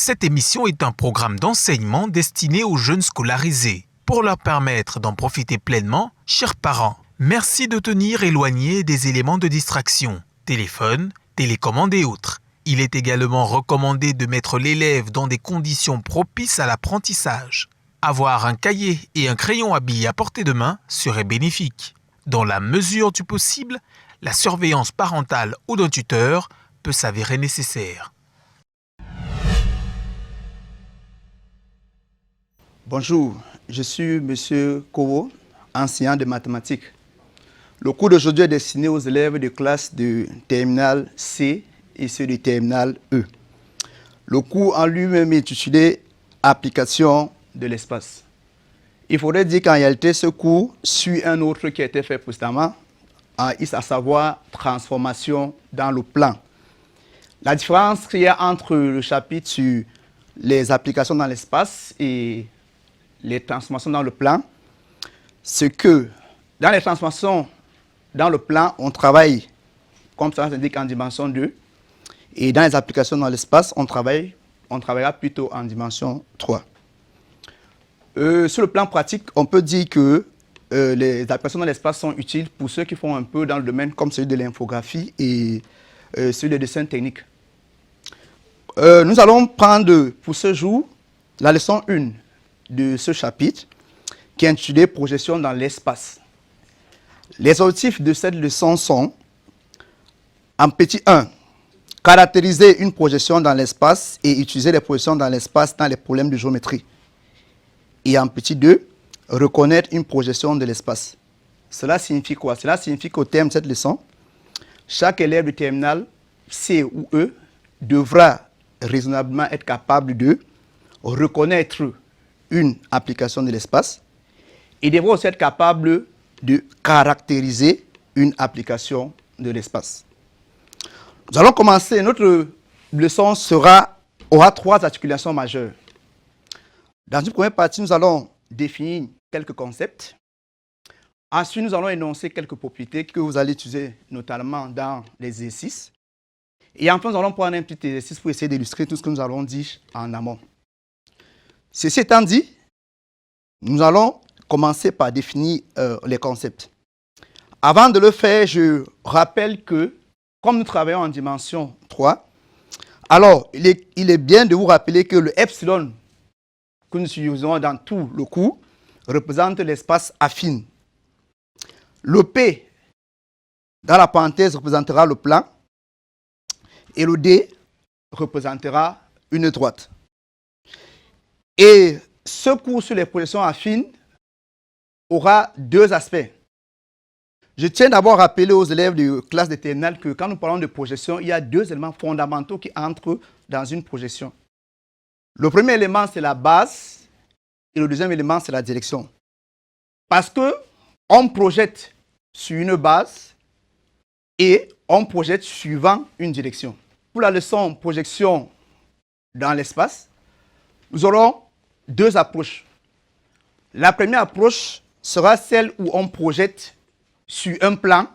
Cette émission est un programme d'enseignement destiné aux jeunes scolarisés. Pour leur permettre d'en profiter pleinement, chers parents, merci de tenir éloignés des éléments de distraction, téléphone, télécommande et autres. Il est également recommandé de mettre l'élève dans des conditions propices à l'apprentissage. Avoir un cahier et un crayon à billes à portée de main serait bénéfique. Dans la mesure du possible, la surveillance parentale ou d'un tuteur peut s'avérer nécessaire. Bonjour, je suis M. Kowo, enseignant de mathématiques. Le cours d'aujourd'hui est destiné aux élèves de classe de terminale C et ceux de terminale E. Le cours en lui-même est intitulé « Application de l'espace ». Il faudrait dire qu'en réalité, ce cours suit un autre qui a été fait précédemment, à savoir « Transformation dans le plan ». La différence qu'il y a entre le chapitre sur les applications dans l'espace et les transformations dans le plan, c'est que dans les transformations dans le plan, on travaille, comme ça s'indique, en dimension 2. Et dans les applications dans l'espace, on travaillera plutôt en dimension 3. Sur le plan pratique, on peut dire que les applications dans l'espace sont utiles pour ceux qui font un peu dans le domaine comme celui de l'infographie et celui de dessin technique. Nous allons prendre pour ce jour la leçon 1 de ce chapitre qui est intitulé « Projection dans l'espace ». Les objectifs de cette leçon sont, en petit 1, caractériser une projection dans l'espace et utiliser les projections dans l'espace dans les problèmes de géométrie. Et en petit 2, reconnaître une projection de l'espace. Cela signifie quoi? Cela signifie qu'au terme de cette leçon, chaque élève de terminale C ou E devra raisonnablement être capable de reconnaître une application de l'espace et devra aussi être capable de caractériser une application de l'espace. Nous allons commencer, notre leçon aura 3 articulations majeures. Dans une première partie, nous allons définir quelques concepts. Ensuite, nous allons énoncer quelques propriétés que vous allez utiliser notamment dans les exercices. Et enfin, nous allons prendre un petit exercice pour essayer d'illustrer tout ce que nous allons dire en amont. Ceci étant dit, nous allons commencer par définir les concepts. Avant de le faire, je rappelle que, comme nous travaillons en dimension 3, alors il est bien de vous rappeler que le epsilon que nous utilisons dans tout le cours représente l'espace affine. Le P, dans la parenthèse, représentera le plan et le D représentera une droite. Et ce cours sur les projections affines aura 2 aspects. Je tiens d'abord à rappeler aux élèves de classe de terminale que quand nous parlons de projection, il y a 2 éléments fondamentaux qui entrent dans une projection. Le premier élément, c'est la base et le deuxième élément, c'est la direction. Parce qu'on projette sur une base et on projette suivant une direction. Pour la leçon projection dans l'espace, nous aurons 2 approches. La première approche sera celle où on projette sur un plan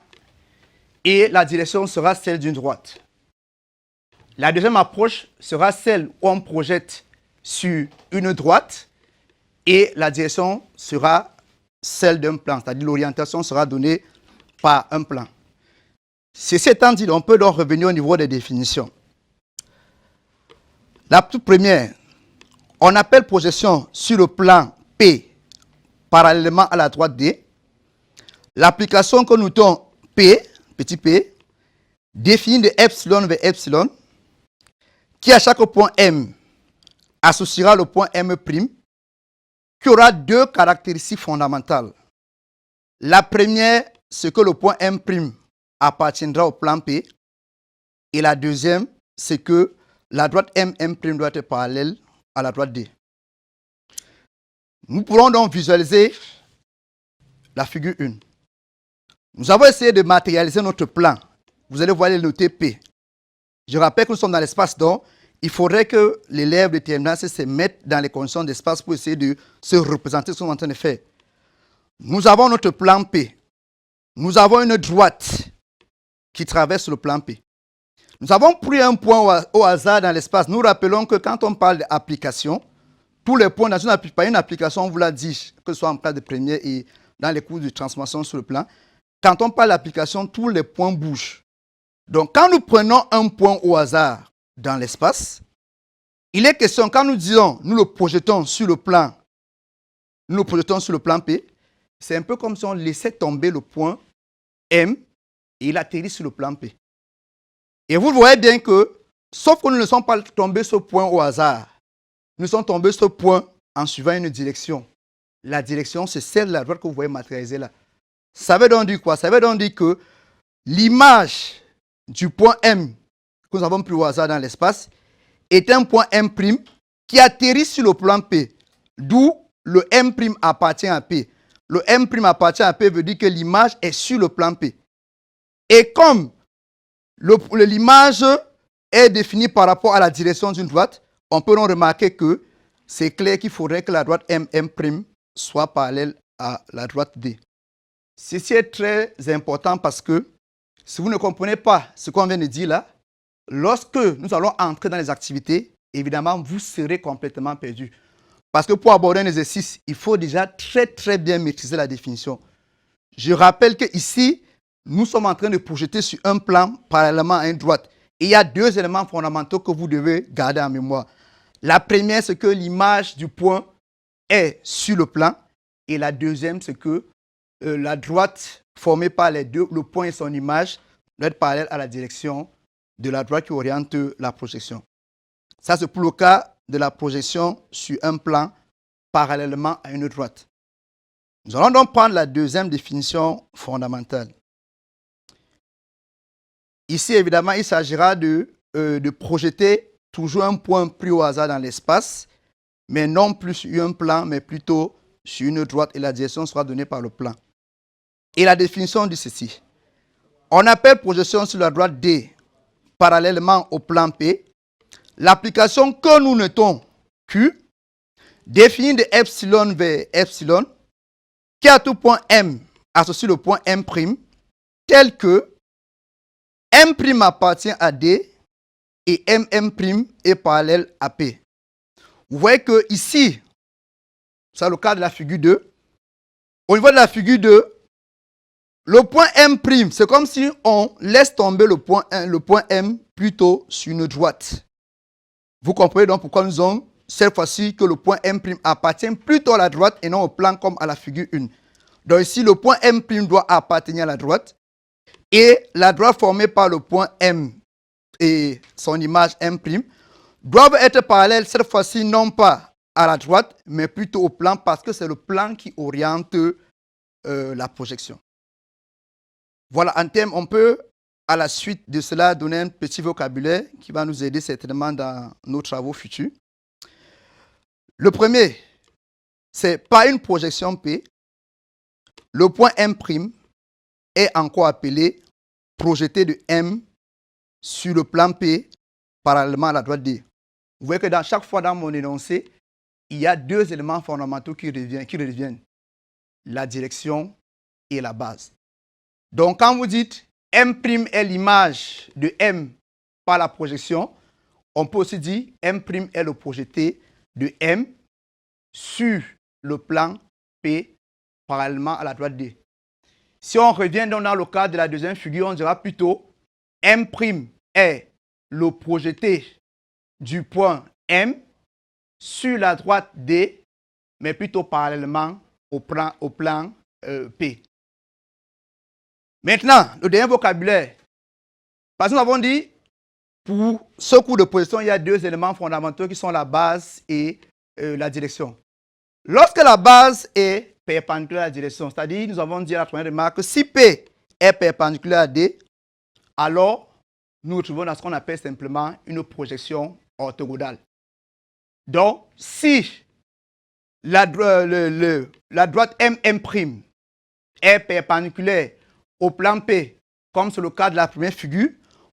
et la direction sera celle d'une droite. La deuxième approche sera celle où on projette sur une droite et la direction sera celle d'un plan, c'est-à-dire l'orientation sera donnée par un plan. Ceci étant dit, on peut donc revenir au niveau des définitions. La toute première, on appelle projection sur le plan P parallèlement à la droite D. L'application que nous donnons P, petit p, définie de epsilon vers epsilon, qui à chaque point M associera le point M', qui aura 2 caractéristiques fondamentales. La première, c'est que le point M' appartiendra au plan P. Et la deuxième, c'est que la droite M' doit être parallèle à la droite D. Nous pourrons donc visualiser la figure 1. Nous avons essayé de matérialiser notre plan. Vous allez voir les noter P. Je rappelle que nous sommes dans l'espace, donc il faudrait que l'élève de terminale se mette dans les conditions d'espace pour essayer de se représenter ce qu'on est en train de faire. Nous avons notre plan P. Nous avons une droite qui traverse le plan P. Nous avons pris un point au hasard dans l'espace. Nous rappelons que quand on parle d'application, tous les points dans une application, on vous l'a dit, que ce soit en classe de première et dans les cours de transformation sur le plan, quand on parle d'application, tous les points bougent. Donc, quand nous prenons un point au hasard dans l'espace, il est question, quand nous disons, nous le projetons sur le plan P, c'est un peu comme si on laissait tomber le point M et il atterrit sur le plan P. Et vous voyez bien que, sauf que nous ne sommes pas tombés sur ce point au hasard, nous sommes tombés sur ce point en suivant une direction. La direction, c'est celle de la droite que vous voyez matérialisée là. Ça veut donc dire quoi? Ça veut donc dire que l'image du point M que nous avons pris au hasard dans l'espace est un point M' qui atterrit sur le plan P, d'où le M' appartient à P. Le M' appartient à P veut dire que l'image est sur le plan P. Et comme l'image est définie par rapport à la direction d'une droite, on peut donc remarquer que c'est clair qu'il faudrait que la droite M' soit parallèle à la droite D. Ceci est très important parce que si vous ne comprenez pas ce qu'on vient de dire là, lorsque nous allons entrer dans les activités, évidemment, vous serez complètement perdu. Parce que pour aborder un exercice, il faut déjà très bien maîtriser la définition. Je rappelle qu'ici, nous sommes en train de projeter sur un plan parallèlement à une droite. Et il y a deux éléments fondamentaux que vous devez garder en mémoire. La première, c'est que l'image du point est sur le plan. Et la deuxième, c'est que la droite formée par les deux, le point et son image, doit être parallèle à la direction de la droite qui oriente la projection. Ça, c'est pour le cas de la projection sur un plan parallèlement à une droite. Nous allons donc prendre la deuxième définition fondamentale. Ici, évidemment, il s'agira de projeter toujours un point pris au hasard dans l'espace, mais non plus sur un plan, mais plutôt sur une droite, et la direction sera donnée par le plan. Et la définition dit ceci. On appelle projection sur la droite D parallèlement au plan P l'application que nous notons Q définie de epsilon vers epsilon qui à tout point M associe le point M' tel que M' appartient à D et M' est parallèle à P. Vous voyez que ici, c'est le cas de la figure 2. Au niveau de la figure 2, le point M', c'est comme si on laisse tomber le point M plutôt sur une droite. Vous comprenez donc pourquoi nous avons cette fois-ci que le point M' appartient plutôt à la droite et non au plan comme à la figure 1. Donc ici, le point M' doit appartenir à la droite et la droite formée par le point M et son image M' doivent être parallèles cette fois-ci non pas à la droite mais plutôt au plan parce que c'est le plan qui oriente la projection. Voilà, en termes, on peut à la suite de cela donner un petit vocabulaire qui va nous aider certainement dans nos travaux futurs. Le premier, c'est par une projection P, le point M' est encore appelé projeté de M sur le plan P parallèlement à la droite D. Vous voyez que dans chaque fois dans mon énoncé, il y a deux éléments fondamentaux qui reviennent. La direction et la base. Donc quand vous dites M' est l'image de M par la projection, on peut aussi dire M' est le projeté de M sur le plan P parallèlement à la droite D. Si on revient donc dans le cas de la deuxième figure, on dira plutôt M' est le projeté du point M sur la droite D, mais plutôt parallèlement au plan P. Maintenant, le dernier vocabulaire. Parce que nous avons dit, pour ce cours de projection, il y a deux éléments fondamentaux qui sont la base et la direction. Lorsque la base est perpendiculaire à la direction, c'est-à-dire, nous avons dit à la première remarque que si P est perpendiculaire à D, alors nous retrouvons dans ce qu'on appelle simplement une projection orthogonale. Donc, si la droite M' est perpendiculaire au plan P, comme c'est le cas de la première figure,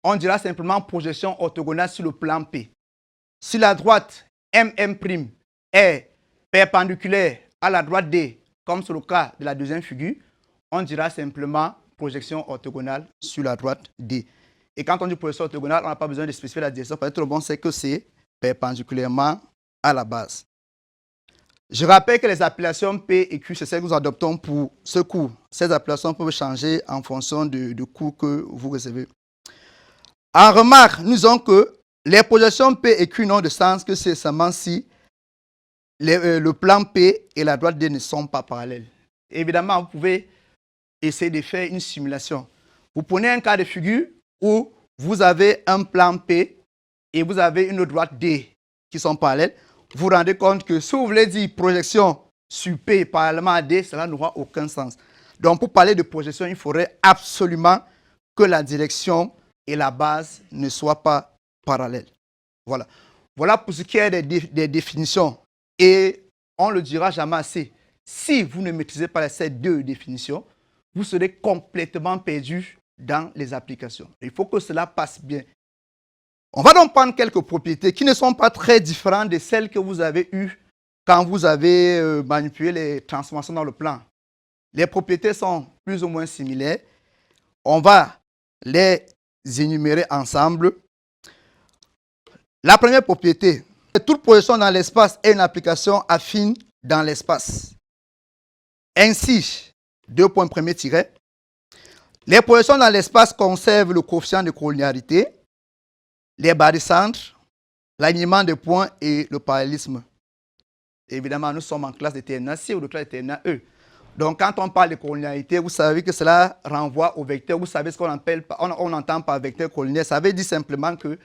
on dira simplement projection orthogonale sur le plan P. Si la droite M' est perpendiculaire à la droite D, comme c'est le cas de la deuxième figure, on dira simplement projection orthogonale sur la droite D. Et quand on dit projection orthogonale, on n'a pas besoin de spécifier la direction. Parce que tout le monde sait que c'est perpendiculairement à la base. Je rappelle que les appellations P et Q, c'est celles que nous adoptons pour ce cours. Ces appellations peuvent changer en fonction du cours que vous recevez. En remarque, nous disons que les projections P et Q n'ont de sens que c'est seulement si le plan P et la droite D ne sont pas parallèles. Évidemment, vous pouvez essayer de faire une simulation. Vous prenez un cas de figure où vous avez un plan P et vous avez une droite D qui sont parallèles. Vous vous rendez compte que si vous voulez dire projection sur P parallèlement à D, cela n'aura aucun sens. Donc, pour parler de projection, il faudrait absolument que la direction et la base ne soient pas parallèles. Voilà. Voilà pour ce qui est des définitions. Et on ne le dira jamais assez. Si vous ne maîtrisez pas ces deux définitions, vous serez complètement perdu dans les applications. Il faut que cela passe bien. On va donc prendre quelques propriétés qui ne sont pas très différentes de celles que vous avez eues quand vous avez manipulé les transformations dans le plan. Les propriétés sont plus ou moins similaires. On va les énumérer ensemble. La première propriété, toute projection dans l'espace est une application affine dans l'espace. Ainsi, deux points premiers tirés. Les projections dans l'espace conservent le coefficient de collinéarité, les barycentres, l'alignement des points et le parallélisme. Évidemment, nous sommes en classe de terminale C ou de classe de terminale E. Donc, quand on parle de collinéarité, vous savez que cela renvoie au vecteur. Vous savez ce qu'on entend par vecteur collinaire. Ça veut dire simplement que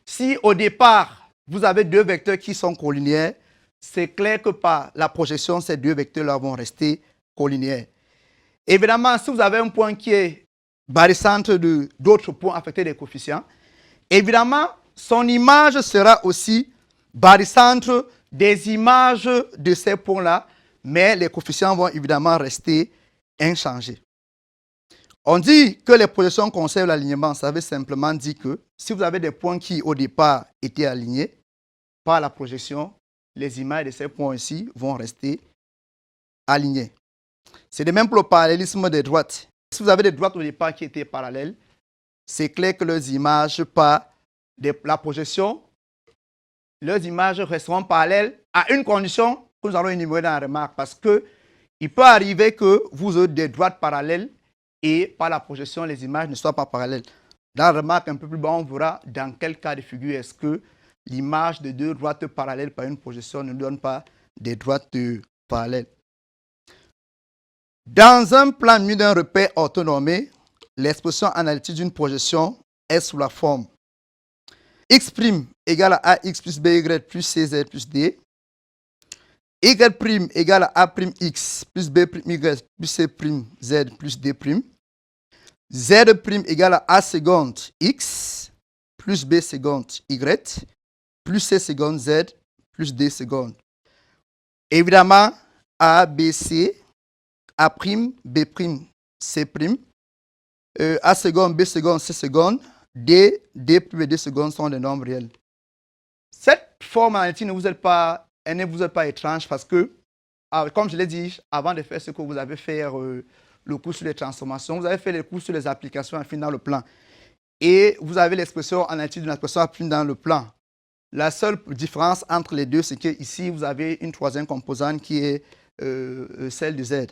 si au départ, vous avez deux vecteurs qui sont collinaires, c'est clair que par la projection, ces deux vecteurs-là vont rester collinaires. Évidemment, si vous avez un point qui est barycentre d'autres points affectés des coefficients, évidemment, son image sera aussi barycentre des images de ces points-là, mais les coefficients vont évidemment rester inchangés. On dit que les projections conservent l'alignement. Ça veut simplement dire que si vous avez des points qui, au départ, étaient alignés par la projection, les images de ces points ici vont rester alignées. C'est de même pour le parallélisme des droites. Si vous avez des droites au départ qui étaient parallèles, c'est clair que leurs images par la projection, leurs images resteront parallèles à une condition que nous allons énumérer dans la remarque. Parce qu'il peut arriver que vous ayez des droites parallèles et par la projection, les images ne soient pas parallèles. Dans la remarque un peu plus bas, on verra dans quel cas de figure est-ce que l'image de deux droites parallèles par une projection ne donne pas des droites parallèles. Dans un plan muni d'un repère orthonormé, l'expression analytique d'une projection est sous la forme x' égale à ax plus by plus cz plus d, y' égale à a'x plus b'y plus c' z plus d', z' égale à a seconde x plus b seconde y plus c seconde z plus d seconde. Évidemment, a, b, c, a', b', c', a seconde, b seconde, c seconde, d, d' et d seconde sont des nombres réels. Cette forme analytique ne vous est pas étrange parce que, comme je l'ai dit, avant de faire ce que vous avez fait le cours sur les transformations, vous avez fait le cours sur les applications affines dans le plan. Et vous avez l'expression analytique d'une expression affine dans le plan. La seule différence entre les deux, c'est qu'ici, vous avez une troisième composante qui est celle de Z.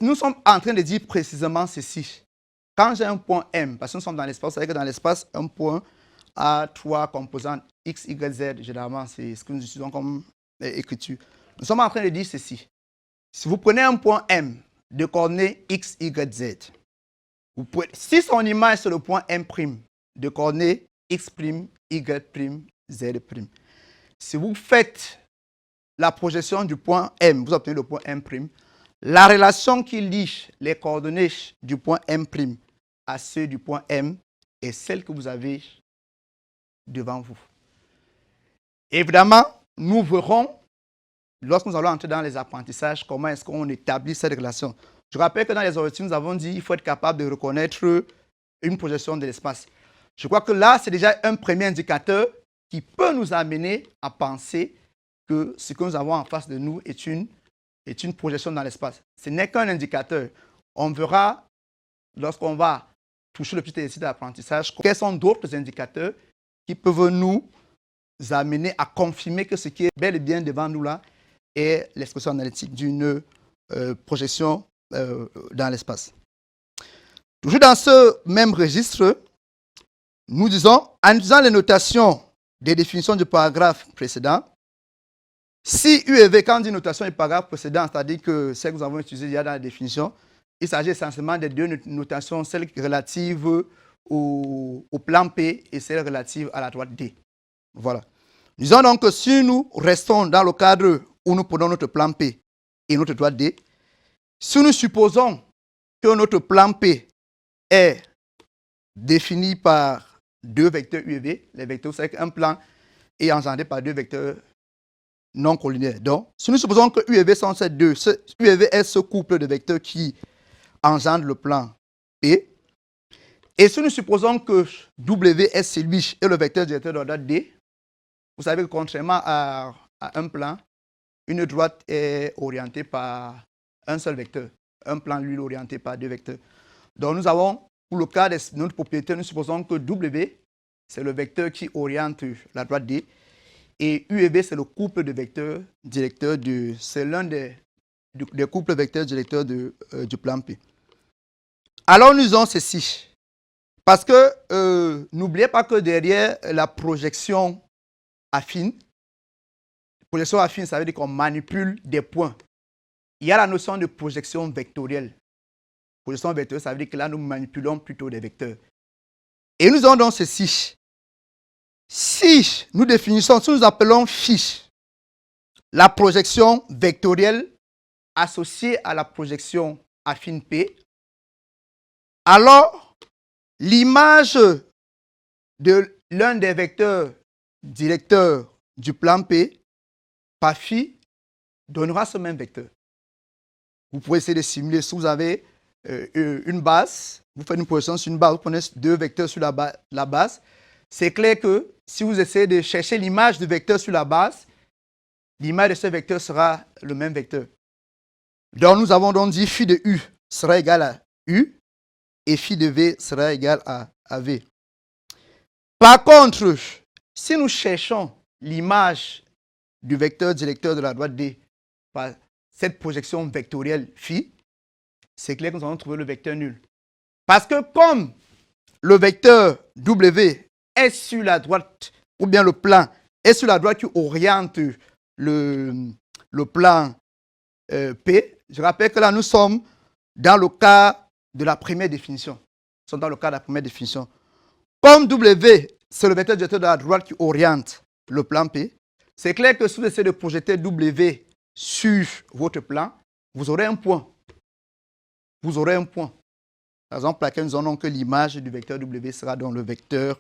Nous sommes en train de dire précisément ceci. Quand j'ai un point M, parce que nous sommes dans l'espace, vous savez que dans l'espace, un point a trois composantes X, Y, Z. Généralement, c'est ce que nous utilisons comme écriture. Nous sommes en train de dire ceci. Si vous prenez un point M de coordonnées X, Y, Z, si son image c'est le point M' de coordonnées X', Y', Z', si vous faites la projection du point M, vous obtenez le point M', la relation qui lie les coordonnées du point M' à ceux du point M est celle que vous avez devant vous. Évidemment, nous verrons, lorsque nous allons entrer dans les apprentissages, comment est-ce qu'on établit cette relation. Je rappelle que dans les origines, nous avons dit qu'il faut être capable de reconnaître une projection de l'espace. Je crois que là, c'est déjà un premier indicateur qui peut nous amener à penser que ce que nous avons en face de nous est une projection dans l'espace. Ce n'est qu'un indicateur. On verra, lorsqu'on va toucher le petit exercice d'apprentissage. Quels sont d'autres indicateurs qui peuvent nous amener à confirmer que ce qui est bel et bien devant nous là est l'expression analytique d'une projection dans l'espace. Toujours dans ce même registre, nous disons, en utilisant les notations des définitions du paragraphe précédent, si U et V, quand on dit notation du paragraphe précédent, c'est-à-dire que celle que nous avons utilisée déjà dans la définition, il s'agit essentiellement des deux notations, celle relative au plan P et celle relative à la droite D. Voilà. Nous disons donc que si nous restons dans le cadre où nous prenons notre plan P et notre droite D, si nous supposons que notre plan P est défini par deux vecteurs U et V, les vecteurs, c'est un plan est engendré par deux vecteurs non collinaires. Donc, si nous supposons que U et V sont ces deux, U et V est ce couple de vecteurs qui engendre le plan P, et si nous supposons que W est celui et le vecteur directeur de la droite D, vous savez que contrairement à un plan, une droite est orientée par un seul vecteur. Un plan, lui, est orienté par deux vecteurs. Donc, nous avons, pour le cas de notre propriété, nous supposons que W, c'est le vecteur qui oriente la droite D, et U et V, c'est le couple de vecteurs directeurs c'est l'un des couples vecteurs directeurs du plan P. Alors, nous usons ceci. Parce que n'oubliez pas que derrière la projection affine, ça veut dire qu'on manipule des points. Il y a la notion de projection vectorielle. Projection vectorielle, ça veut dire que là, nous manipulons plutôt des vecteurs. Et nous avons donc ceci. Si nous définissons, si nous appelons phi la projection vectorielle associée à la projection affine P, alors l'image de l'un des vecteurs directeurs du plan P par phi donnera ce même vecteur. Vous pouvez essayer de simuler. Si vous avez une base, vous faites une projection sur une base, vous prenez deux vecteurs sur la base. C'est clair que si vous essayez de chercher l'image du vecteur sur la base, l'image de ce vecteur sera le même vecteur. Donc nous avons donc dit phi de U sera égal à U et phi de V sera égal à V. Par contre, si nous cherchons l'image du vecteur directeur de la droite D par cette projection vectorielle phi, c'est clair que nous allons trouver le vecteur nul. Parce que comme le vecteur W est sur la droite, ou bien le plan est sur la droite qui oriente le plan P, je rappelle que là nous sommes dans le cas de la première définition. Nous sommes dans le cas de la première définition. Comme W, c'est le vecteur directeur de la droite qui oriente le plan P, c'est clair que si vous essayez de projeter W sur votre plan, vous aurez un point. Vous aurez un point. Par exemple, laquelle nous avons que l'image du vecteur W sera donc le vecteur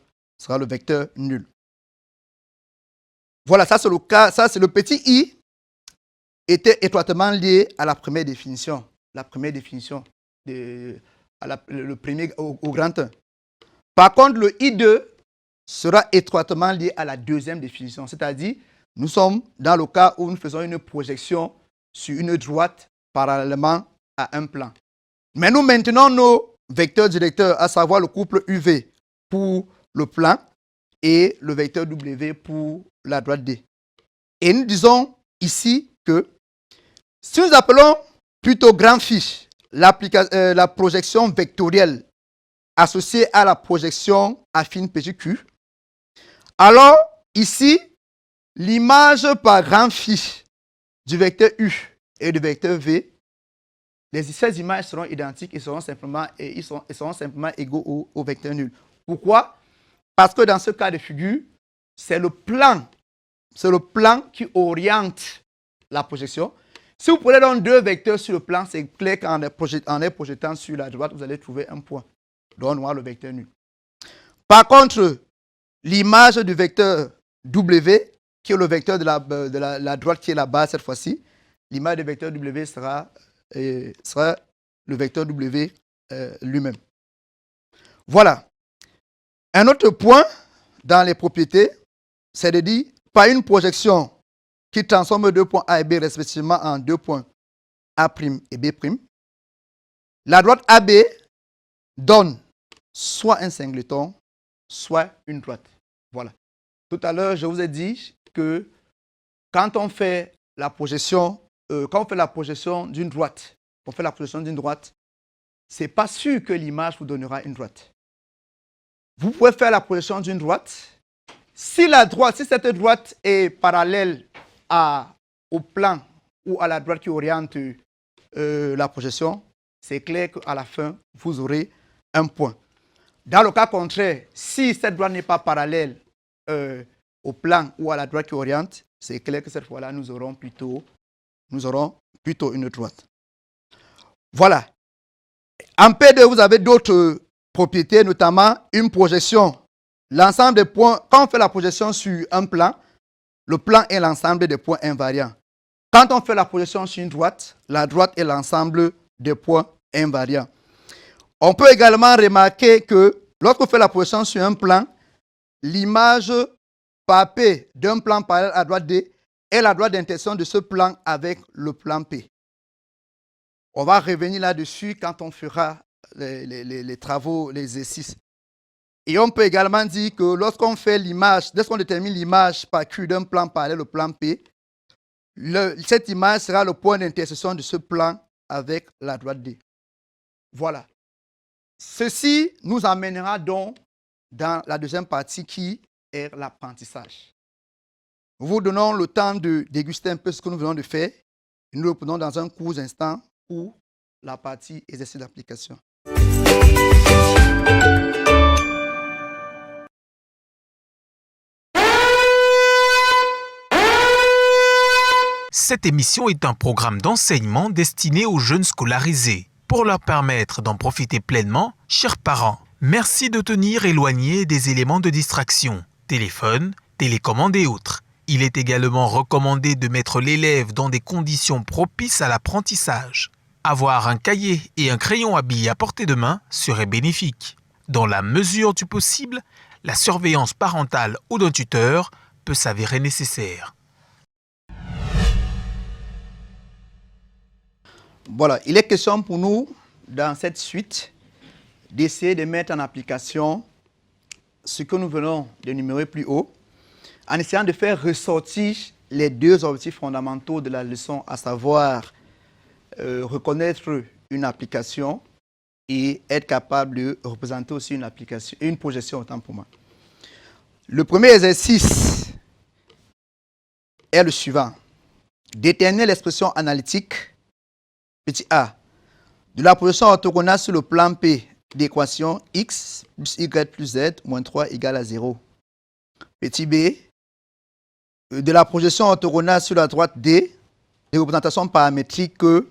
nul. Voilà, ça c'est le cas, ça c'est le petit i était étroitement lié à la première définition. La première définition, le premier au grand 1. Par contre, le I2 sera étroitement lié à la deuxième définition, c'est-à-dire nous sommes dans le cas où nous faisons une projection sur une droite parallèlement à un plan. Mais nous maintenons nos vecteurs directeurs, à savoir le couple UV pour le plan et le vecteur W pour la droite D. Et nous disons ici que si nous appelons plutôt grand phi la projection vectorielle associée à la projection affine PQ, alors ici, l'image par grand phi du vecteur U et du vecteur V, ces images seront identiques et seront simplement égaux au vecteur nul. Pourquoi? Parce que dans ce cas de figure, c'est le plan qui oriente la projection. Si vous prenez donc deux vecteurs sur le plan, c'est clair qu'en les projetant sur la droite, vous allez trouver un point. Donc, on aura le vecteur nul. Par contre, l'image du vecteur W, qui est le vecteur de la droite qui est la base cette fois-ci, l'image du vecteur W sera le vecteur W lui-même. Voilà. Un autre point dans les propriétés, c'est de dire, par une projection qui transforme deux points A et B respectivement en deux points A' et B', la droite AB donne soit un singleton, soit une droite. Voilà. Tout à l'heure, je vous ai dit que quand on fait la projection, d'une droite, ce n'est pas sûr que l'image vous donnera une droite. Vous pouvez faire la projection d'une droite. Si cette droite est parallèle au plan ou à la droite qui oriente la projection, c'est clair qu'à la fin, vous aurez un point. Dans le cas contraire, si cette droite n'est pas parallèle au plan ou à la droite qui oriente, c'est clair que cette fois-là, nous aurons plutôt une droite. Voilà. En P2, vous avez d'autres propriétés, notamment une projection. L'ensemble des points, quand on fait la projection sur un plan, le plan est l'ensemble des points invariants. Quand on fait la projection sur une droite, la droite est l'ensemble des points invariants. On peut également remarquer que lorsqu'on fait la projection sur un plan, l'image par P d'un plan parallèle à droite D est la droite d'intersection de ce plan avec le plan P. On va revenir là-dessus quand on fera les travaux, les exercices. Et on peut également dire que lorsqu'on détermine l'image par Q d'un plan parallèle au plan P, cette image sera le point d'intersection de ce plan avec la droite D. Voilà. Ceci nous amènera donc dans la deuxième partie qui est l'apprentissage. Nous vous donnons le temps de déguster un peu ce que nous venons de faire. Nous le reprenons dans un court instant pour la partie exercice d'application. Cette émission est un programme d'enseignement destiné aux jeunes scolarisés. Pour leur permettre d'en profiter pleinement, chers parents, merci de tenir éloignés des éléments de distraction, téléphone, télécommande et autres. Il est également recommandé de mettre l'élève dans des conditions propices à l'apprentissage. Avoir un cahier et un crayon à billes à portée de main serait bénéfique. Dans la mesure du possible, la surveillance parentale ou d'un tuteur peut s'avérer nécessaire. Voilà, il est question pour nous, dans cette suite, d'essayer de mettre en application ce que nous venons d'énumérer plus haut, en essayant de faire ressortir les deux objectifs fondamentaux de la leçon, à savoir reconnaître une application et être capable de représenter aussi une projection, autant pour moi. Le premier exercice est le suivant. Déterminer l'expression analytique petit a de la projection orthogonale sur le plan P d'équation x plus y plus z moins 3 égale à 0. Petit b de la projection orthogonale sur la droite D des représentations paramétriques que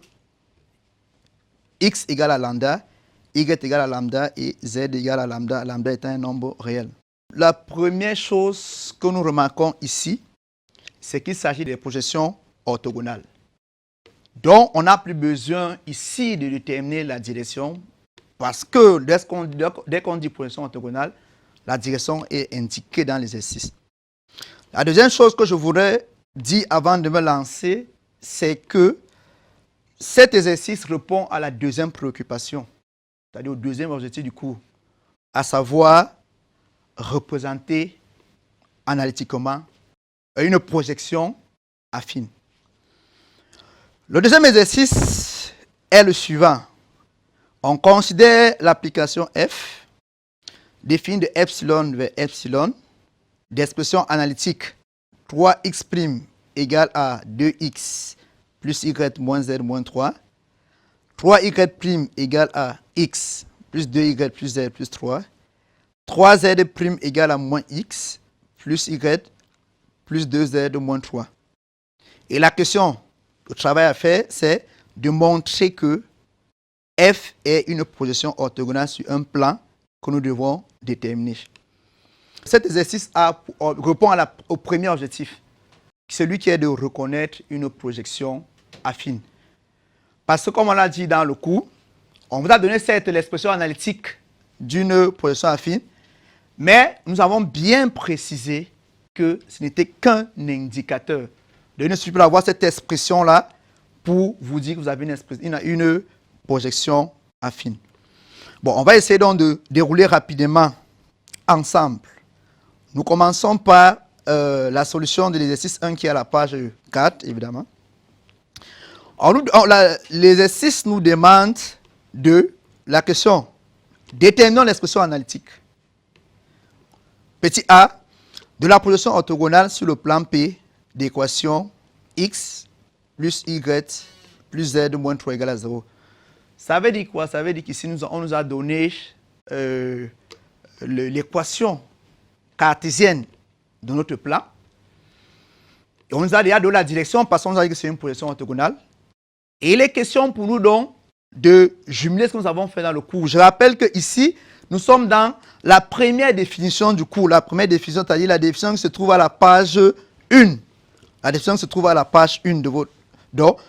x égale à lambda, y égale à lambda et z égale à lambda, lambda étant un nombre réel. La première chose que nous remarquons ici, c'est qu'il s'agit des projections orthogonales. Donc, on n'a plus besoin ici de déterminer la direction parce que dès qu'on dit projection orthogonale, la direction est indiquée dans l'exercice. La deuxième chose que je voudrais dire avant de me lancer, c'est que cet exercice répond à la deuxième préoccupation, c'est-à-dire au deuxième objectif du cours, à savoir représenter analytiquement une projection affine. Le deuxième exercice est le suivant. On considère l'application f, définie de epsilon vers epsilon, d'expression analytique 3x' égale à 2x plus y moins z moins 3, 3y' égale à x plus 2y plus z plus 3, 3z' égale à moins x plus y plus 2z moins 3. Et la question, le travail à faire, c'est de montrer que f est une projection orthogonale sur un plan que nous devons déterminer. Cet exercice répond au premier objectif, celui qui est de reconnaître une projection affine. Parce que comme on l'a dit dans le cours, on vous a donné certes l'expression analytique d'une projection affine, mais nous avons bien précisé que ce n'était qu'un indicateur. Donc, il ne suffit pas d'avoir cette expression-là pour vous dire que vous avez une projection affine. Bon, on va essayer donc de dérouler rapidement ensemble. Nous commençons par la solution de l'exercice 1 qui est à la page 4, évidemment. L'exercice nous demande de la question. Déterminons l'expression analytique. Petit a, de la projection orthogonale sur le plan P d'équation x plus y plus z moins 3 égale à 0. Ça veut dire quoi? Ça veut dire qu'ici, on nous a donné l'équation cartésienne de notre plan. Et on nous a déjà donné la direction parce qu'on nous a dit que c'est une projection orthogonale. Et il est question pour nous donc de jumeler ce que nous avons fait dans le cours. Je rappelle qu'ici, nous sommes dans la première définition du cours. La première définition, c'est-à-dire la définition qui se trouve à la page 1. La définition qui se trouve à la page 1 de votre... Donc,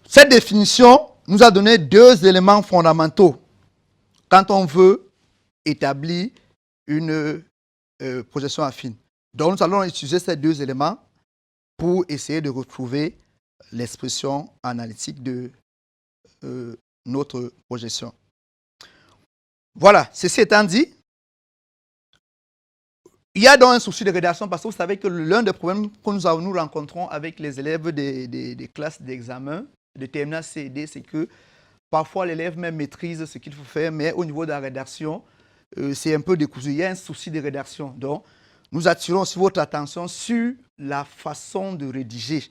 cette définition nous a donné deux éléments fondamentaux quand on veut établir une projection affine. Donc, nous allons utiliser ces deux éléments pour essayer de retrouver l'expression analytique de notre projection. Voilà, ceci étant dit, il y a donc un souci de rédaction parce que vous savez que l'un des problèmes que nous rencontrons avec les élèves des classes d'examen de terminale C et D, c'est que parfois l'élève même maîtrise ce qu'il faut faire, mais au niveau de la rédaction, c'est un peu décousu. Il y a un souci de rédaction. Donc, nous attirons aussi votre attention sur la façon de rédiger.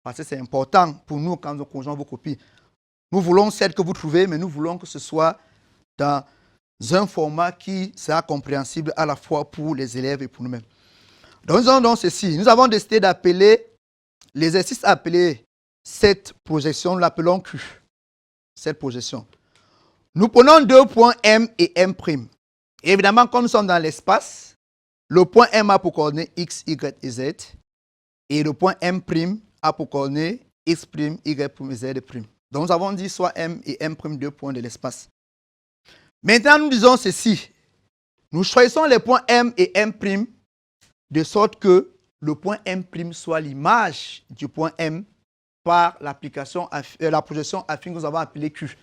Parce que c'est important pour nous quand nous conjoignons vos copies. Nous voulons celle que vous trouvez, mais nous voulons que ce soit dans un format qui sera compréhensible à la fois pour les élèves et pour nous-mêmes. Donc, nous avons donc ceci. Nous avons décidé d'appeler l'exercice appelé cette projection, nous l'appelons Q. Cette projection. Nous prenons deux points M et M'. Et évidemment, comme nous sommes dans l'espace, le point M a pour coordonnées X, Y et Z. Et le point M' a pour coordonnées X', Y' et Z'. Donc nous avons dit soit M et M', deux points de l'espace. Maintenant, nous disons ceci. Nous choisissons les points M et M' de sorte que le point M' soit l'image du point M par l'application, la projection affine que nous avons appelée Q.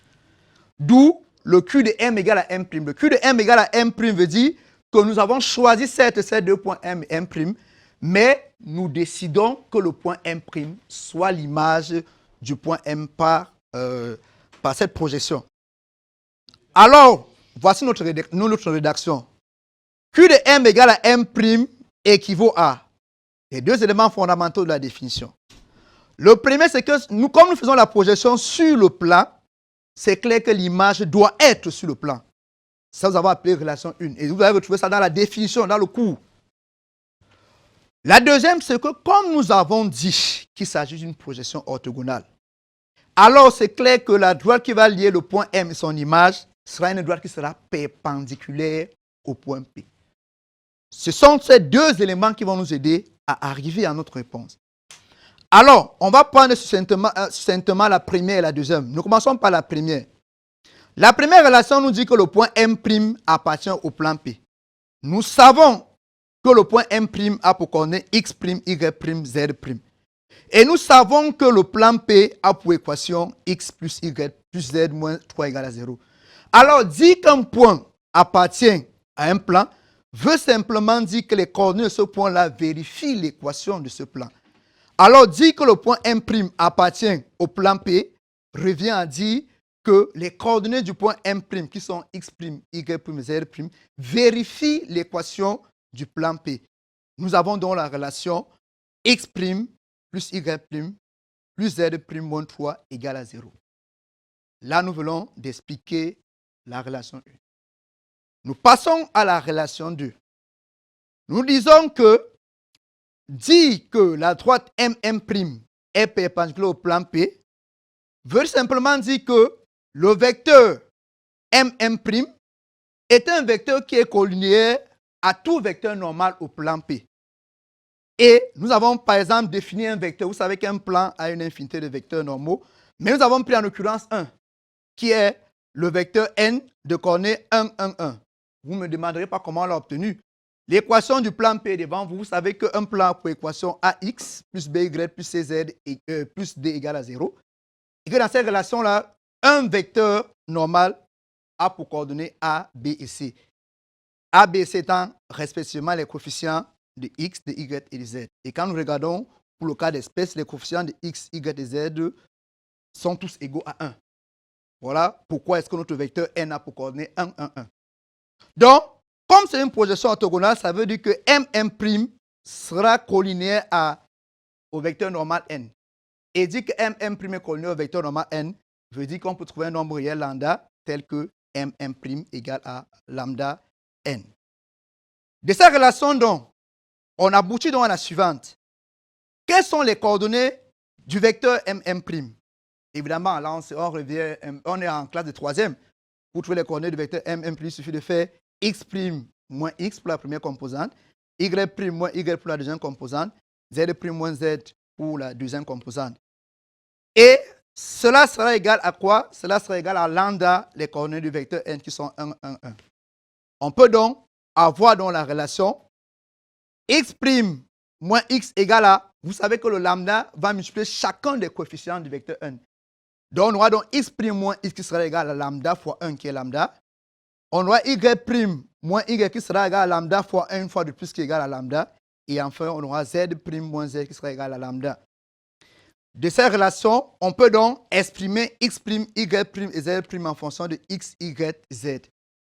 D'où le Q de M égale à M'. Le Q de M égale à M' veut dire que nous avons choisi certes ces deux points M et M', mais nous décidons que le point M' soit l'image du point M par cette projection. Alors, voici notre rédaction. Q de M égale à M' équivaut à les deux éléments fondamentaux de la définition. Le premier, c'est que comme nous faisons la projection sur le plan, c'est clair que l'image doit être sur le plan. Ça, vous avez appelé relation 1. Et vous allez retrouver ça dans la définition, dans le cours. La deuxième, c'est que comme nous avons dit qu'il s'agit d'une projection orthogonale, alors c'est clair que la droite qui va lier le point M et son image sera une droite qui sera perpendiculaire au point P. Ce sont ces deux éléments qui vont nous aider à arriver à notre réponse. Alors, on va prendre succinctement la première et la deuxième. Nous commençons par la première. La première relation nous dit que le point M' appartient au plan P. Nous savons que le point M' a pour coordonnées X', Y', Z'. Et nous savons que le plan P a pour équation X plus Y plus Z moins 3 égale à 0. Alors, dire qu'un point appartient à un plan veut simplement dire que les coordonnées de ce point-là vérifient l'équation de ce plan. Alors, dire que le point M' appartient au plan P revient à dire que les coordonnées du point M', qui sont X', Y', Z', vérifient l'équation du plan P. Nous avons donc la relation X' plus Y' plus Z' moins 3 égale à 0. Là, nous venons d'expliquer la relation 1. Nous passons à la relation 2. Nous disons que dire que la droite MM' est perpendiculaire au plan P veut simplement dire que le vecteur MM' est un vecteur qui est collinéaire à tout vecteur normal au plan P. Et nous avons par exemple défini un vecteur. Vous savez qu'un plan a une infinité de vecteurs normaux, mais nous avons pris en l'occurrence un, qui est le vecteur n de coordonnées 1, 1, 1. Vous ne me demanderez pas comment on l'a obtenu. L'équation du plan P est devant vous. Vous savez qu'un plan a pour équation AX plus BY plus CZ plus D égale à 0. Et que dans cette relation-là, un vecteur normal a pour coordonnées A, B et C. A, B et C étant respectivement les coefficients de X, de Y et de Z. Et quand nous regardons pour le cas d'espèce, les coefficients de X, Y et Z sont tous égaux à 1. Voilà pourquoi est-ce que notre vecteur N a pour coordonnées 1, 1, 1. Donc, comme c'est une projection orthogonale, ça veut dire que MM' sera collinéaire au vecteur normal N. Et dire que MM' est collinéaire au vecteur normal N veut dire qu'on peut trouver un nombre réel lambda tel que MM' égale à lambda N. De cette relation, donc, on aboutit donc à la suivante. Quelles sont les coordonnées du vecteur MM'? Évidemment, là, on est en classe de troisième. Pour trouver les coordonnées du vecteur MM', il suffit de faire x' moins x pour la première composante, y' moins y pour la deuxième composante, z' moins z pour la deuxième composante. Et cela sera égal à quoi? Cela sera égal à lambda, les coordonnées du vecteur n qui sont 1, 1, 1. On peut donc avoir donc la relation x' moins x égale à, vous savez que le lambda va multiplier chacun des coefficients du vecteur n. Donc on aura donc x' moins x qui sera égal à lambda fois 1 qui est lambda. On aura y' moins y qui sera égal à lambda fois 1 fois de plus qui est égal à lambda. Et enfin, on aura z' moins z qui sera égal à lambda. De ces relations, on peut donc exprimer x', y' et z' en fonction de x, y, z.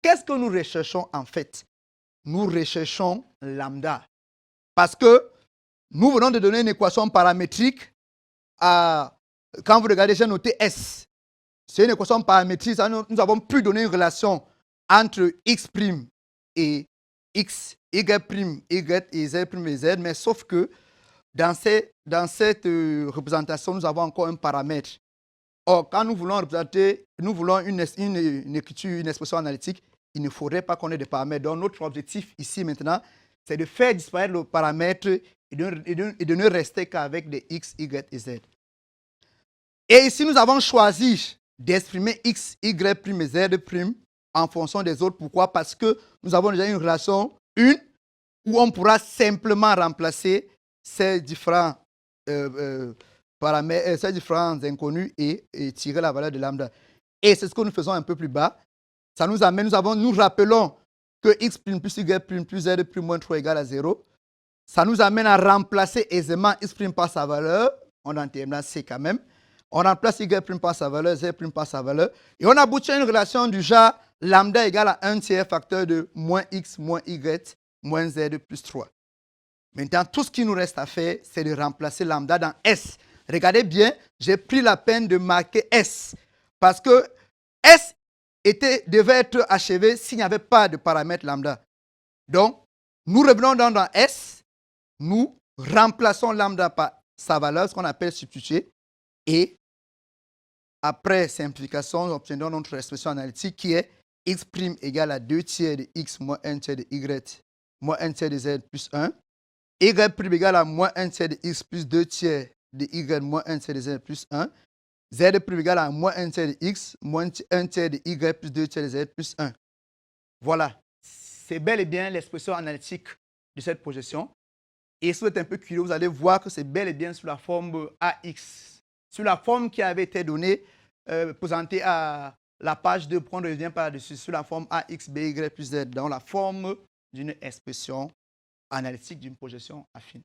Qu'est-ce que nous recherchons en fait? Nous recherchons lambda. Parce que nous venons de donner une équation paramétrique quand vous regardez, j'ai noté S. C'est une équation paramétrique. Nous avons pu donner une relation entre x' et x, y', y et z' et z, mais sauf que dans cette représentation, nous avons encore un paramètre. Or, quand nous voulons représenter, nous voulons une écriture, une expression analytique, il ne faudrait pas qu'on ait des paramètres. Donc, notre objectif ici maintenant, c'est de faire disparaître le paramètre et de ne rester qu'avec des x, y et z. Et ici, nous avons choisi d'exprimer x, y' et z' en fonction des autres. Pourquoi? Parce que nous avons déjà une relation 1 où on pourra simplement remplacer ces différents paramètres, ces différents inconnus et tirer la valeur de lambda. Et c'est ce que nous faisons un peu plus bas. Ça nous amène, nous rappelons que x' plus y' plus z' moins 3 égale à 0. Ça nous amène à remplacer aisément x' par sa valeur. On en termine C quand même. On remplace y' par sa valeur, z' par sa valeur. Et on aboutit à une relation du genre lambda égale à 1 tiers facteur de moins x moins y moins z plus 3. Maintenant, tout ce qui nous reste à faire, c'est de remplacer lambda dans S. Regardez bien, j'ai pris la peine de marquer S. Parce que S devait être achevé s'il n'y avait pas de paramètre lambda. Donc, nous revenons dans S. Nous remplaçons lambda par sa valeur, ce qu'on appelle substituer. Et après simplification, nous obtenons notre expression analytique qui est x' égale à 2 tiers de x moins 1 tiers de y moins 1 tiers de z plus 1. Y' égale à moins 1 tiers de x plus 2 tiers de y moins 1 tiers de z plus 1. Z' égale à moins 1 tiers de x moins 1 tiers de y plus 2 tiers de z plus 1. Voilà. C'est bel et bien l'expression analytique de cette projection. Et si vous êtes un peu curieux, vous allez voir que c'est bel et bien sous la forme AX. Sur la forme qui avait été donnée, présentée à la page 2, on revient par-dessus, sur la forme AX, BY plus Z, dans la forme d'une expression analytique d'une projection affine.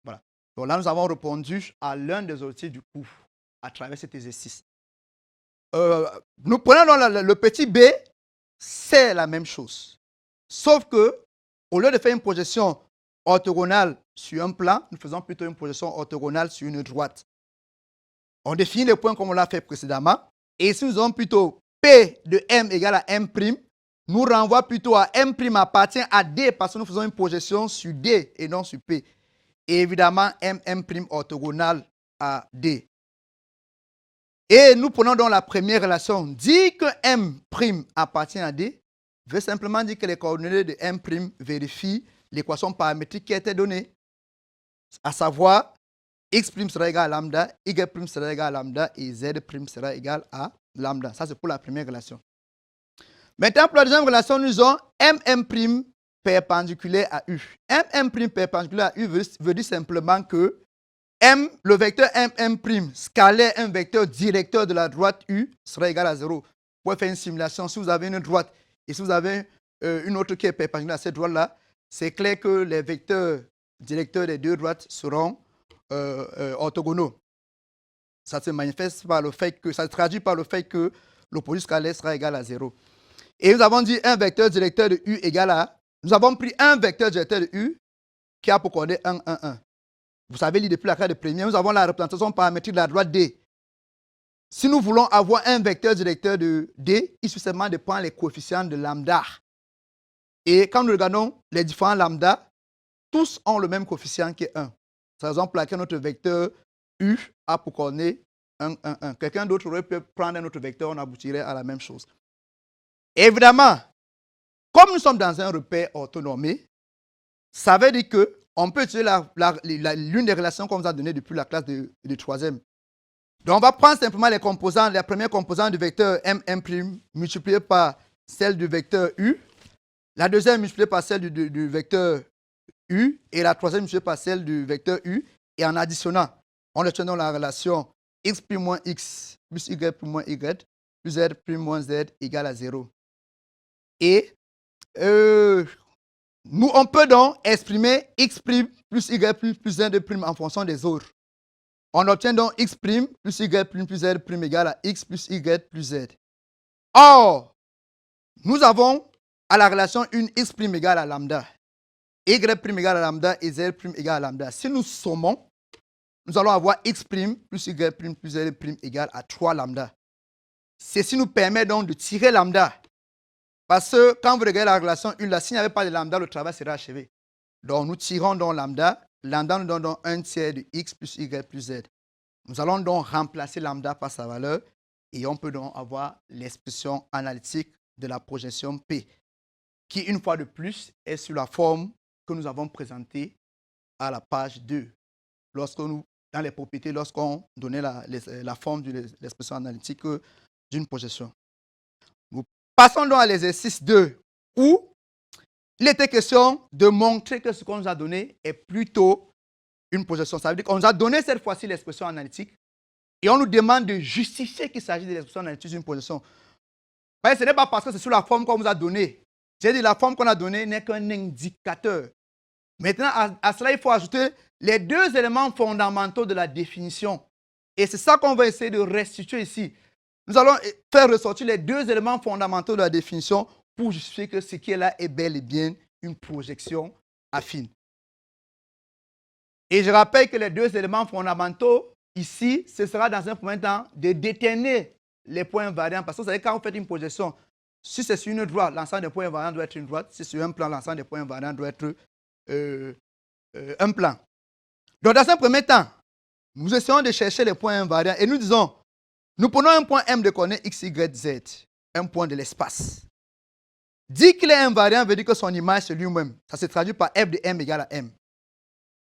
Voilà. Donc là, nous avons répondu à l'un des objectifs du cours à travers cet exercice. Nous prenons le petit b, c'est la même chose. Sauf que, au lieu de faire une projection orthogonale sur un plan, nous faisons plutôt une projection orthogonale sur une droite. On définit les points comme on l'a fait précédemment. Et si nous avons plutôt P de M égale à M', nous renvoie plutôt à M' appartient à D parce que nous faisons une projection sur D et non sur P. Et évidemment, M' orthogonale à D. Et nous prenons donc la première relation. Dire que M' appartient à D veut simplement dire que les coordonnées de M' vérifient l'équation paramétrique qui a été donnée. À savoir, x' sera égal à lambda, y' sera égal à lambda et z' sera égal à lambda. Ça, c'est pour la première relation. Maintenant, pour la deuxième relation, nous avons MM' perpendiculaire à U. MM' perpendiculaire à U veut dire simplement que le vecteur MM' scalaire un vecteur directeur de la droite U sera égal à 0. pouvez faire une simulation. Si vous avez une droite et si vous avez une autre qui est perpendiculaire à cette droite-là, c'est clair que les vecteurs directeurs des deux droites seront orthogonaux. Ça se manifeste par le fait que, ça se traduit par le fait que l'opposé scalaire sera égal à 0. Et nous avons dit un vecteur directeur de U égale à... Nous avons pris un vecteur directeur de U qui a pour coordonnée 1, 1, 1. Vous savez lire depuis la classe de première, nous avons la représentation paramétrique de la droite D. Si nous voulons avoir un vecteur directeur de D, il suffit seulement de prendre les coefficients de lambda. Et quand nous regardons les différents lambda, tous ont le même coefficient qui est 1. C'est la raison pour laquelle notre vecteur U a pour coordonnée 1, 1, 1. Quelqu'un d'autre aurait pu prendre un autre vecteur, on aboutirait à la même chose. Évidemment, comme nous sommes dans un repère orthonormé, ça veut dire qu'on peut utiliser l'une des relations qu'on vous a données depuis la classe de troisième. Donc, on va prendre simplement les composants, la première composante du vecteur M' multipliée par celle du vecteur U, la deuxième multipliée par celle du vecteur U, et la troisième multipliée par celle du vecteur U, et en additionnant, on obtient donc la relation x' moins x plus y plus moins y plus z plus moins z égale à 0. Et nous, on peut donc exprimer x' plus y plus z en fonction des autres. On obtient donc x' plus y plus z égale à x plus y plus z. Or, nous avons à la relation une x' égale à lambda, y' égale à lambda et z' égale à lambda. Si nous sommons, nous allons avoir x' plus y plus z égale à 3 lambda. Ceci nous permet donc de tirer lambda. Parce que quand vous regardez la relation 1, là, s'il n'y avait pas de lambda, le travail serait achevé. Donc nous tirons donc lambda. Lambda nous donne donc 1 tiers de x plus y plus z. Nous allons donc remplacer lambda par sa valeur et on peut donc avoir l'expression analytique de la projection P, qui une fois de plus est sur la forme que nous avons présentée à la page 2. Dans les propriétés, lorsqu'on donnait la forme de l'expression analytique d'une projection. Nous passons donc à l'exercice 2, où il était question de montrer que ce qu'on nous a donné est plutôt une projection. Ça veut dire qu'on nous a donné cette fois-ci l'expression analytique et on nous demande de justifier qu'il s'agit de l'expression analytique d'une projection. Mais ce n'est pas parce que c'est sur la forme qu'on nous a donnée. J'ai dit la forme qu'on a donnée n'est qu'un indicateur. Maintenant, à cela, il faut ajouter les deux éléments fondamentaux de la définition. Et c'est ça qu'on va essayer de restituer ici. Nous allons faire ressortir les deux éléments fondamentaux de la définition pour justifier que ce qui est là est bel et bien une projection affine. Et je rappelle que les deux éléments fondamentaux, ici, ce sera dans un premier temps de déterminer les points invariants. Parce que vous savez, quand vous faites une projection, si c'est sur une droite, l'ensemble des points invariants doit être une droite. Si c'est sur un plan, l'ensemble des points invariants doit être un plan. Donc, dans un premier temps, nous essayons de chercher les points invariants et nous disons, nous prenons un point M de coordonnées x, y, z, un point de l'espace. Dire qu'il est invariant veut dire que son image c'est lui-même. Ça se traduit par f de m égale à m.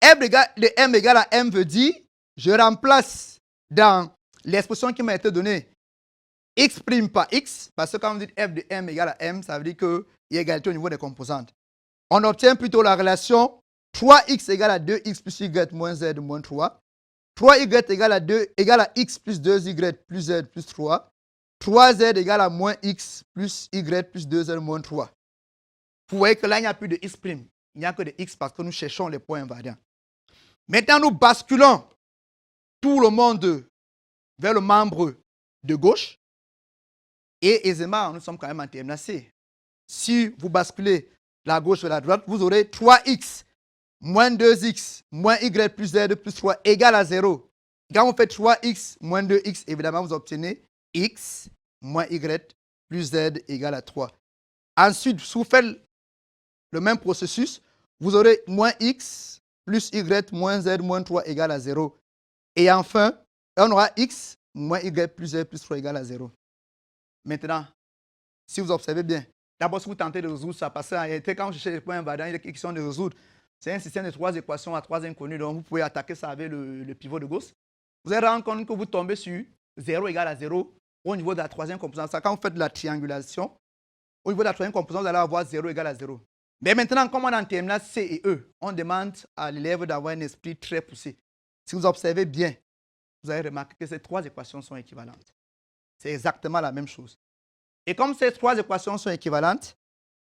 F de m égale à m veut dire, je remplace dans l'expression qui m'a été donnée x' par x, parce que quand vous dites f de m égale à m, ça veut dire qu'il y a égalité au niveau des composantes. On obtient plutôt la relation 3x égale à 2x plus y moins z moins 3. 3y égale à x plus 2y plus z plus 3. 3z égale à moins x plus y plus 2z moins 3. Vous voyez que là, il n'y a plus de x', il n'y a que de x parce que nous cherchons les points invariants. Maintenant, nous basculons tout le monde vers le membre de gauche. Et aisément, nous sommes quand même en terminale C. Si vous basculez la gauche vers la droite, vous aurez 3x moins 2x moins y plus z plus 3 égale à 0. Quand vous faites 3x moins 2x, évidemment, vous obtenez x moins y plus z égale à 3. Ensuite, si vous faites le même processus, vous aurez moins x plus y moins z moins 3 égale à 0. Et enfin, on aura x moins y plus z plus 3 égale à 0. Maintenant, si vous observez bien, d'abord si vous tentez de résoudre ça, parce que quand vous cherchez les points invariants, il y a des questions de résoudre. C'est un système de 3 équations à 3 inconnues, donc vous pouvez attaquer ça avec le pivot de Gauss. Vous allez rendre compte que vous tombez sur 0 égale à 0 au niveau de la troisième composante. Ça, quand vous faites de la triangulation, au niveau de la troisième composante, vous allez avoir 0 égale à 0. Mais maintenant, comme on est en terminale C et E, on demande à l'élève d'avoir un esprit très poussé. Si vous observez bien, vous allez remarquer que ces trois équations sont équivalentes. C'est exactement la même chose. Et comme ces trois équations sont équivalentes,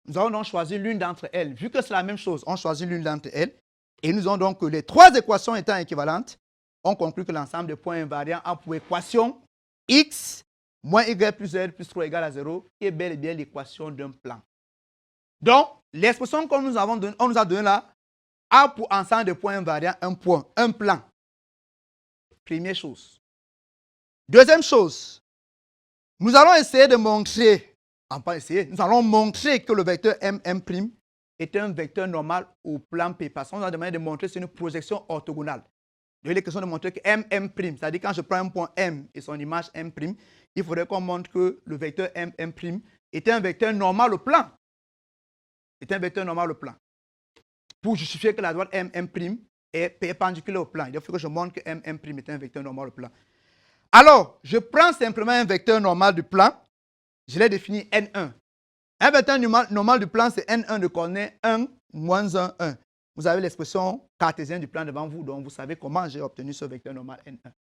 nous allons donc choisir l'une d'entre elles. Vu que c'est la même chose, on choisit l'une d'entre elles. Et nous avons donc que les trois équations étant équivalentes, on conclut que l'ensemble des points invariants a pour équation x moins y plus z plus 3 égale à 0, qui est bel et bien l'équation d'un plan. Donc, l'expression qu'on nous a donnée là a pour ensemble de points invariants un point, un plan. Première chose. Deuxième chose, nous allons essayer de montrer, nous allons montrer que le vecteur M' est un vecteur normal au plan P. Parce qu'on nous a demandé de montrer que c'est une projection orthogonale. Il est question de montrer que M', c'est-à-dire quand je prends un point M et son image M', il faudrait qu'on montre que le vecteur M' est un vecteur normal au plan. C'est un vecteur normal au plan. Pour justifier que la droite M' est perpendiculaire au plan, il faut que je montre que M' est un vecteur normal au plan. Alors, je prends simplement un vecteur normal du plan, je l'ai défini N1. Un vecteur normal du plan, c'est N1 de coordonnées 1, moins 1, 1. Vous avez l'expression cartésienne du plan devant vous, donc vous savez comment j'ai obtenu ce vecteur normal N1.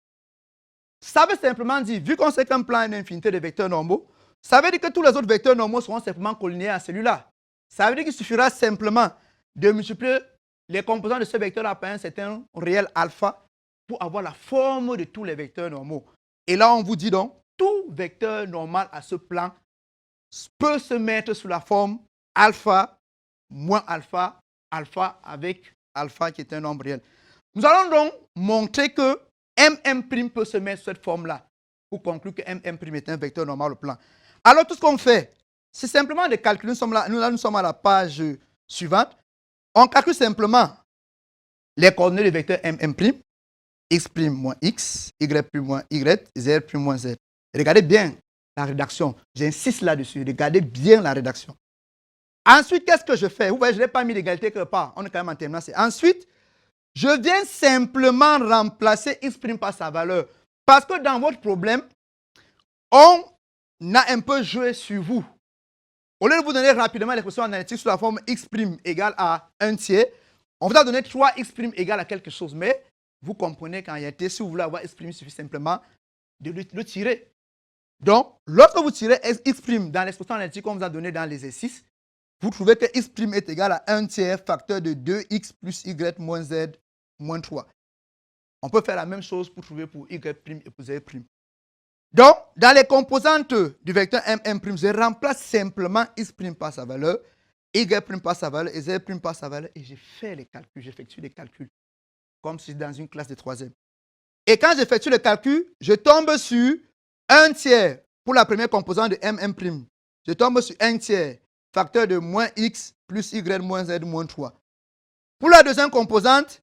Ça veut simplement dire, vu qu'on sait qu'un plan a une infinité de vecteurs normaux, ça veut dire que tous les autres vecteurs normaux seront simplement collinéaires à celui-là. Ça veut dire qu'il suffira simplement de multiplier les composants de ce vecteur-là par un certain réel alpha pour avoir la forme de tous les vecteurs normaux. Et là, on vous dit donc, tout vecteur normal à ce plan peut se mettre sous la forme alpha moins alpha, alpha avec alpha qui est un nombre réel. Nous allons donc montrer que M' peut se mettre sur cette forme-là pour conclure que M' est un vecteur normal au plan. Alors, tout ce qu'on fait, c'est simplement de calculer. Nous sommes à la page suivante. On calcule simplement les coordonnées du vecteur M', x' moins x, y' moins y, z' moins z. Regardez bien la rédaction. J'insiste là-dessus. Regardez bien la rédaction. Ensuite, qu'est-ce que je fais? Vous voyez, je n'ai pas mis d'égalité quelque part. On est quand même en terminale. Ensuite, je viens simplement remplacer x' par sa valeur. Parce que dans votre problème, on a un peu joué sur vous. Au lieu de vous donner rapidement l'expression analytique sous la forme x' égale à 1 tiers, on vous a donné 3x' égale à quelque chose. Mais vous comprenez qu'en réalité, si vous voulez avoir x', il suffit simplement de le tirer. Donc, lorsque vous tirez x' dans l'expression analytique qu'on vous a donnée dans l'exercice, vous trouvez que x' est égal à 1 tiers facteur de 2x plus y moins z moins 3. On peut faire la même chose pour trouver pour y' et pour z'. Donc, dans les composantes du vecteur M', je remplace simplement x' par sa valeur, y' par sa valeur et z' par sa valeur et je fais les calculs, j'effectue les calculs comme si dans une classe de 3e. Et quand j'effectue le calcul, je tombe sur 1 tiers pour la première composante de M'. Je tombe sur 1 tiers facteur de moins x plus y moins z moins 3. Pour la deuxième composante,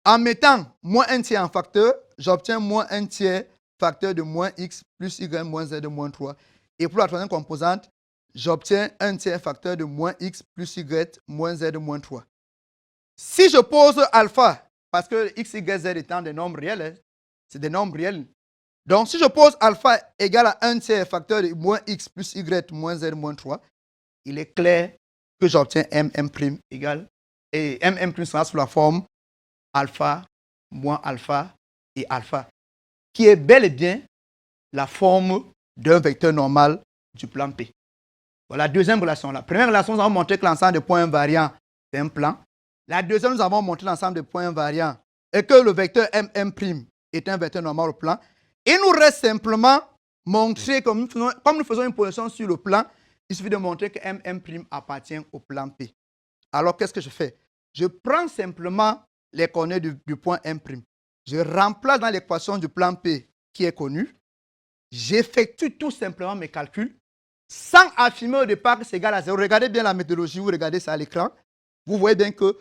en mettant moins 1 tiers en facteur, j'obtiens moins 1 tiers facteur de moins x plus y moins z moins 3. Et pour la troisième composante, j'obtiens 1 tiers facteur de moins x plus y moins z moins 3. Si je pose alpha, parce que x, y, z étant des nombres réels, c'est des nombres réels. Donc, si je pose alpha égal à 1 tiers facteur de moins x plus y moins z moins 3, il est clair que j'obtiens M' égal, et M' sera sous la forme alpha moins alpha et alpha, qui est bel et bien la forme d'un vecteur normal du plan P. Voilà la deuxième relation. La première relation, nous avons montré que l'ensemble des points invariants, c'est un plan. La deuxième, nous avons montré l'ensemble des points invariants et que le vecteur M' est un vecteur normal au plan. Il nous reste simplement montrer, comme nous faisons une projection sur le plan, il suffit de montrer que M' appartient au plan P. Alors, qu'est-ce que je fais? Je prends simplement les coordonnées du point M'. Je remplace dans l'équation du plan P qui est connue. J'effectue tout simplement mes calculs sans affirmer au départ que c'est égal à 0. Regardez bien la méthodologie, vous regardez ça à l'écran. Vous voyez bien que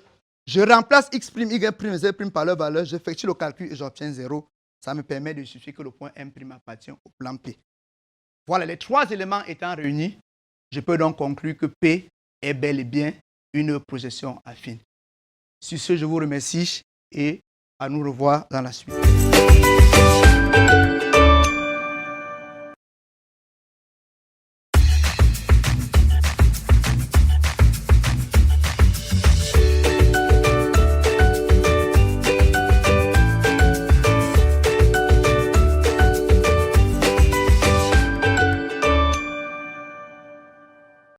je remplace x', y', z' par leur valeur, j'effectue le calcul et j'obtiens 0. Ça me permet de justifier que le point M' appartient au plan P. Voilà, les trois éléments étant réunis, je peux donc conclure que P est bel et bien une projection affine. Sur ce, je vous remercie et à nous revoir dans la suite.